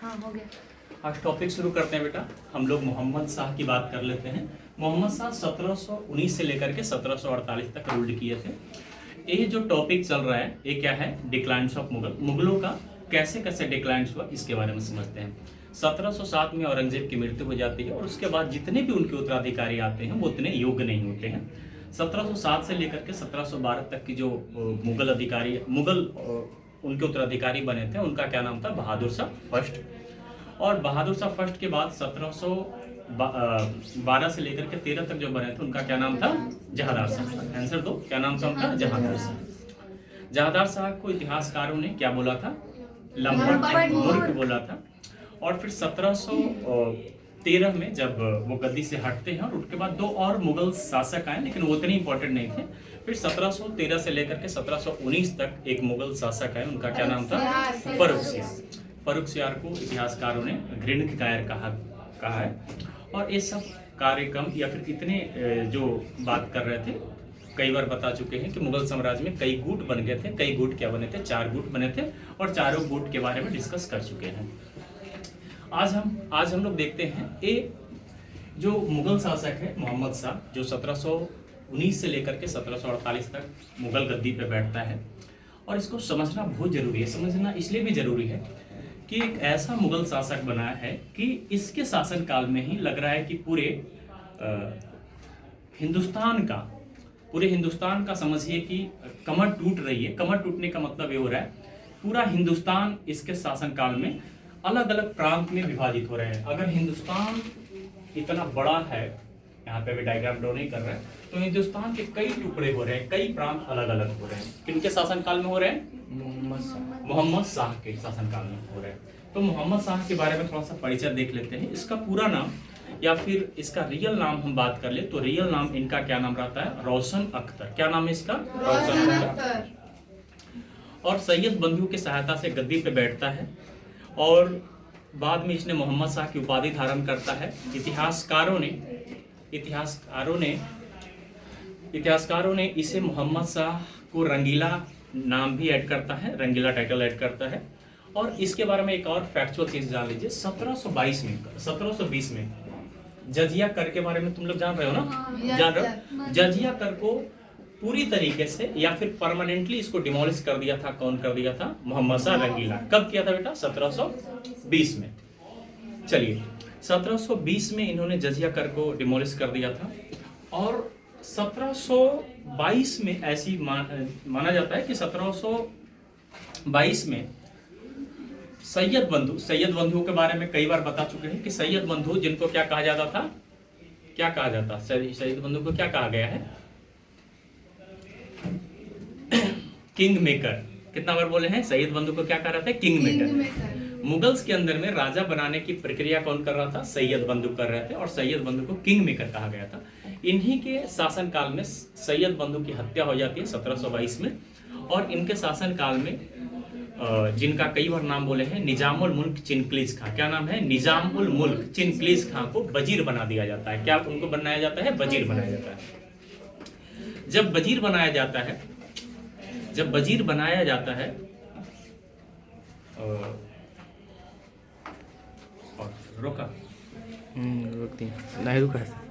हाँ हो गया। आज टॉपिक शुरू करते हैं बेटा। हम लोग मोहम्मद शाह की बात कर लेते हैं। मोहम्मद शाह 1719 से लेकर के 1748 तक रूल्ड किए थे। ये जो टॉपिक चल रहा है ये क्या है? डिक्लाइंस ऑफ मुगल, मुगलों का कैसे कैसे डिक्लाइंस हुआ इसके बारे में समझते हैं। 1707 में औरंगजेब की मृत्यु हो जाती है और उसके बाद जितने भी उनके उत्तराधिकारी आते हैं वो उतने योग्य नहीं होते हैं। 1707 से लेकर के 1712 तक की जो मुगल उनके उत्तराधिकारी बने थे उनका क्या नाम था? बहादुर शाह फर्स्ट। और बहादुर शाह फर्स्ट के बाद 1712 से लेकर के 13 तक जो बने थे उनका क्या नाम था? जहांदार शाह। आंसर दो, क्या नाम था उनका? जहांदार शाह। जहांदार शाह को इतिहासकारों ने क्या बोला था? लंपट मूर्ख बोला था। और फिर 1713 में जब वो गद्दी से हटते हैं और उसके बाद दो और मुगल शासक आए, लेकिन वो इतने इंपॉर्टेंट नहीं थे। फिर 1713 से लेकर के 1719 तक एक मुगल शासक है, उनका क्या नाम था? फर्रुखसियार को इतिहासकारों ने घृणित कायर कहा है। और ये सब कार्यक्रम या फिर इतने जो बात कर रहे थे, कई बार बता चुके हैं कि मुगल साम्राज्य में कई गुट बन गए थे। कई गुट क्या बने थे? 4 गुट बने थे और चारों गुट के बारे में डिस्कस कर चुके हैं। आज हम लोग देखते हैं ये जो मुगल शासक है मोहम्मद शाह, जो 1719 से लेकर के 1748 तक मुगल गद्दी पे बैठता है। और इसको समझना बहुत जरूरी है। समझना इसलिए भी जरूरी है कि एक ऐसा मुगल शासक बना है कि इसके शासनकाल में ही लग रहा है कि पूरे हिंदुस्तान का समझिए कि कमर टूट रही है। कमर टूटने का मतलब ये हो रहा है पूरा हिंदुस्तान इसके शासनकाल में अलग अलग प्रांत में विभाजित हो रहे हैं। अगर हिंदुस्तान इतना बड़ा है, यहाँ पे भी डायग्राम ड्रॉ नहीं कर रहे हैं, तो हिंदुस्तान के कई टुकड़े हो रहे हैं, कई प्रांत अलग अलग हो रहे हैं। किनके शासनकाल में हो रहे हैं? मोहम्मद शाह के शासनकाल में हो रहे हैं। तो मोहम्मद शाह के बारे में थोड़ा सा परिचय देख लेते हैं। इसका पूरा नाम या फिर इसका रियल नाम हम बात कर ले तो रियल नाम इनका क्या नाम रहता है? रोशन अख्तर। क्या नाम है इसका? रोशन अख्तर। और सैयद बंधु की सहायता से गद्दी पे बैठता है और बाद में इसने मोहम्मद शाह की उपाधि धारण करता है। इतिहासकारों ने इसे मोहम्मद शाह को रंगीला नाम भी ऐड करता है, रंगीला टाइटल ऐड करता है। और इसके बारे में एक और फैक्चुअल चीज जान लीजिए। 1720 में जजिया कर के बारे में तुम लोग जान रहे हो ना? जान रहे हो? जजिया कर को पूरी तरीके से या फिर परमानेंटली इसको डिमोलिश कर दिया था। कौन कर दिया था? मोहम्मद शाह रंगीला। कब किया था बेटा? 1720 में। चलिए, 1720 में इन्होंने जजिया कर को डिमोलिश कर दिया था। और 1722 में ऐसी माना जाता है कि 1722 में सैयद बंधु के बारे में कई बार बता चुके हैं कि सैयद बंधु जिनको क्या कहा जाता था? क्या कहा जाता? सैयद बंधु को क्या कहा गया है? King maker. कितना बार बोले हैं? सैयद बंधु को क्या कहा जाता है? King maker. मुगल्स के अंदर में राजा बनाने की प्रक्रिया कौन कर रहा था? सैयद बंधु कर रहे थे और सैयद बंधु को किंग मेकर कहा गया था। इन्हीं के शासनकाल में सैयद बंधु की हत्या हो जाती है 1722 में। और इनके शासनकाल में जिनका कई बार नाम बोले हैं, निजामुल मुल्क चिनक्लीज खां। क्या नाम है? निजामुल मुल्क चिनक्लीज खां को वजीर बना दिया जाता है। क्या उनको बनाया जाता है? वजीर बनाया जाता है। जब वजीर बनाया जाता है और रोका रुकती नहीं रुका है।